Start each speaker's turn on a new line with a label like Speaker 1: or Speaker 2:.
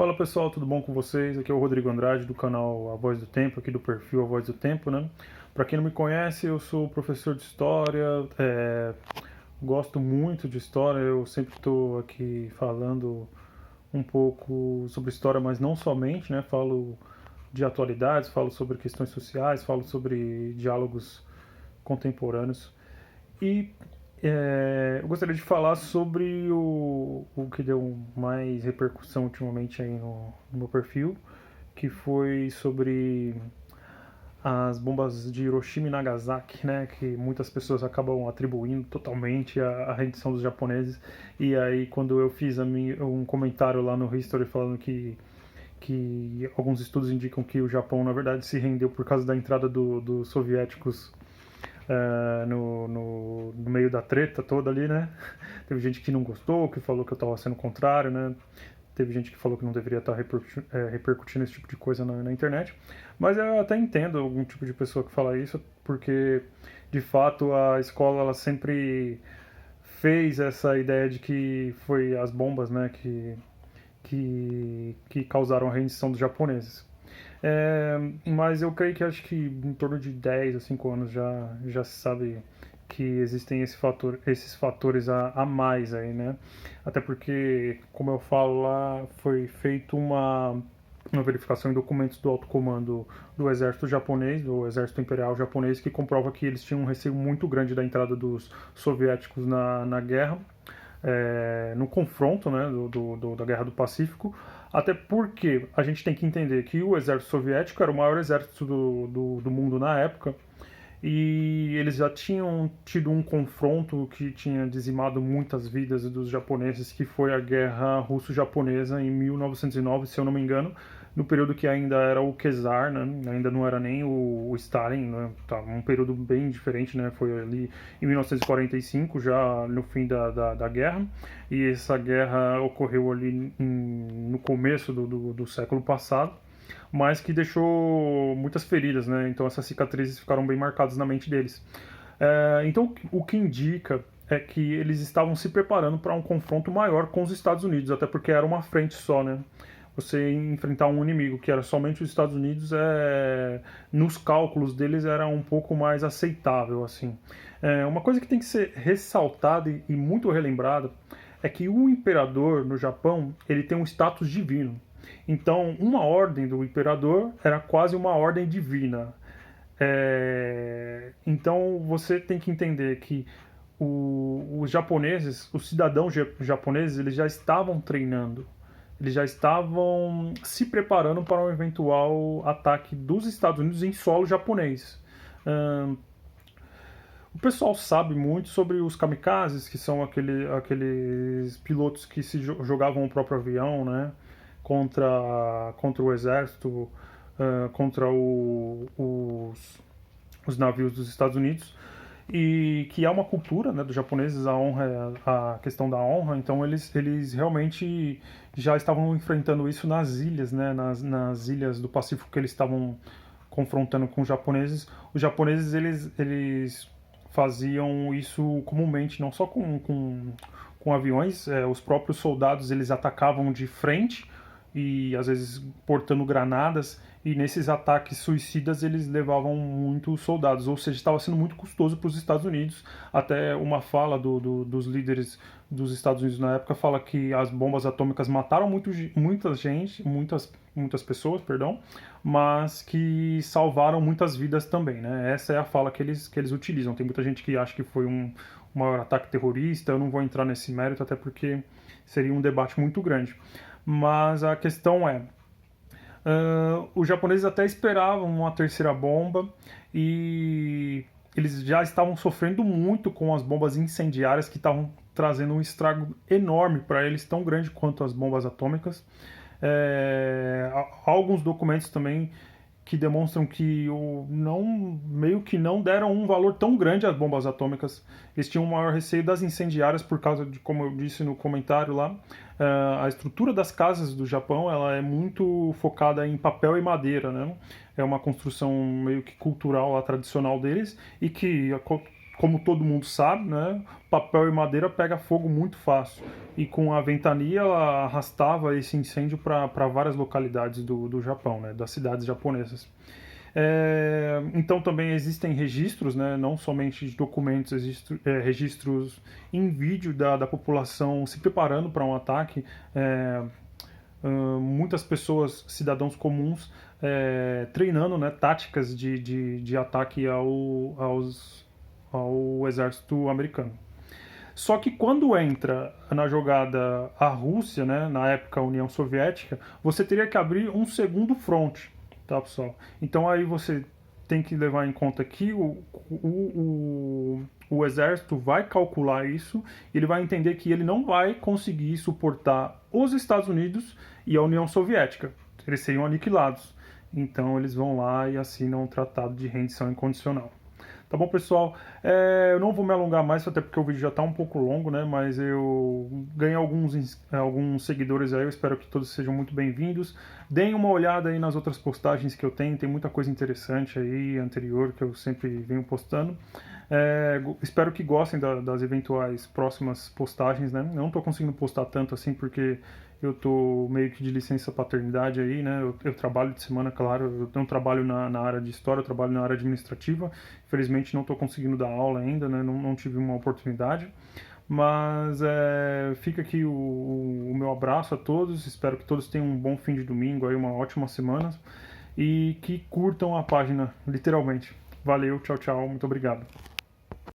Speaker 1: Fala pessoal, tudo bom com vocês? Aqui é o Rodrigo Andrade do canal A Voz do Tempo, aqui do perfil A Voz do Tempo, né? Para quem não me conhece, eu sou professor de história, gosto muito de história, eu sempre estou aqui falando um pouco sobre história, mas não somente, né? Falo de atualidades, falo sobre questões sociais, falo sobre diálogos contemporâneos. E eu gostaria de falar sobre o que deu mais repercussão ultimamente aí no meu perfil, que foi sobre as bombas de Hiroshima e Nagasaki, né, que muitas pessoas acabam atribuindo totalmente à rendição dos japoneses. E aí, quando eu fiz um comentário lá no History falando que alguns estudos indicam que o Japão, na verdade, se rendeu por causa da entrada dos soviéticos no meio da treta toda ali, né? Teve gente que não gostou, que falou que eu estava sendo contrário, né? Teve gente que falou que não deveria estar repercutindo esse tipo de coisa na internet. Mas eu até entendo algum tipo de pessoa que fala isso, porque de fato a escola ela sempre fez essa ideia de que foi as bombas, né, que causaram a rendição dos japoneses. Mas eu creio que acho que em torno de 10 a 5 anos já se sabe que existem esses fatores a mais aí, né? Até porque, como eu falo lá, foi feita uma verificação em documentos do alto comando do exército japonês, do exército imperial japonês, que comprova que eles tinham um receio muito grande da entrada dos soviéticos na guerra, no confronto, né, da Guerra do Pacífico, até porque a gente tem que entender que o exército soviético era o maior exército do mundo na época, e eles já tinham tido um confronto que tinha dizimado muitas vidas dos japoneses, que foi a Guerra Russo-Japonesa em 1909, se eu não me engano, no período que ainda era o Czar, né? Ainda não era nem o Stalin, né? Tá, um período bem diferente, né? Foi ali em 1945, já no fim da guerra, e essa guerra ocorreu ali no começo do século passado, mas que deixou muitas feridas, né? Então essas cicatrizes ficaram bem marcadas na mente deles. Então o que indica é que eles estavam se preparando para um confronto maior com os Estados Unidos, até porque era uma frente só, né? Você enfrentar um inimigo que era somente os Estados Unidos, nos cálculos deles era um pouco mais aceitável, assim. Uma coisa que tem que ser ressaltada e muito relembrada é que o imperador no Japão ele tem um status divino. Então, uma ordem do imperador era quase uma ordem divina. Então, você tem que entender que os japoneses, os cidadãos japoneses, eles já estavam treinando. Eles já estavam se preparando para um eventual ataque dos Estados Unidos em solo japonês. O pessoal sabe muito sobre os kamikazes, que são aqueles pilotos que se jogavam o próprio avião, né? Contra o exército, contra os navios dos Estados Unidos, e que é uma cultura, né, dos japoneses, a honra, a questão da honra. Então eles realmente já estavam enfrentando isso nas ilhas, né, nas ilhas do Pacífico que eles estavam confrontando com os japoneses. Os japoneses eles faziam isso comumente, não só com aviões, os próprios soldados eles atacavam de frente e às vezes portando granadas, e nesses ataques suicidas eles levavam muitos soldados, ou seja, estava sendo muito custoso para os Estados Unidos. Até uma fala dos líderes dos Estados Unidos na época fala que as bombas atômicas mataram muitas pessoas, perdão, mas que salvaram muitas vidas também, né? Essa é a fala que eles utilizam. Tem muita gente que acha que foi um maior ataque terrorista, eu não vou entrar nesse mérito, até porque seria um debate muito grande. Mas a questão os japoneses até esperavam uma terceira bomba, e eles já estavam sofrendo muito com as bombas incendiárias que estavam trazendo um estrago enorme para eles, tão grande quanto as bombas atômicas. Há alguns documentos também que demonstram que meio que não deram um valor tão grande às bombas atômicas. Eles tinham um maior receio das incendiárias por causa de, como eu disse no comentário lá, a estrutura das casas do Japão ela é muito focada em papel e madeira, né? É uma construção meio que cultural, tradicional deles, e que como todo mundo sabe, né, papel e madeira pega fogo muito fácil. E com a ventania ela arrastava esse incêndio para várias localidades do Japão, né, das cidades japonesas. Então também existem registros, né, não somente de documentos, registros em vídeo da população se preparando para um ataque. Muitas pessoas, cidadãos comuns, treinando, né, táticas de ataque ao exército americano. Só que quando entra na jogada a Rússia, né, na época a União Soviética, você teria que abrir um segundo fronte, tá, pessoal? Então aí você tem que levar em conta que o exército vai calcular isso, ele vai entender que ele não vai conseguir suportar os Estados Unidos e a União Soviética. Eles seriam aniquilados. Então eles vão lá e assinam um tratado de rendição incondicional. Tá bom, pessoal? Eu não vou me alongar mais, até porque o vídeo já está um pouco longo, né? Mas eu ganhei alguns seguidores aí, eu espero que todos sejam muito bem-vindos. Deem uma olhada aí nas outras postagens que eu tenho, tem muita coisa interessante aí, anterior, que eu sempre venho postando. Espero que gostem das eventuais próximas postagens, né? Eu não estou conseguindo postar tanto assim, porque eu tô meio que de licença paternidade aí, né? Eu trabalho de semana, claro, eu não trabalho na área de história, eu trabalho na área administrativa. Infelizmente não estou conseguindo dar aula ainda, né? Não tive uma oportunidade. Mas fica aqui o meu abraço a todos, espero que todos tenham um bom fim de domingo, aí, uma ótima semana e que curtam a página, literalmente. Valeu, tchau, tchau, muito obrigado.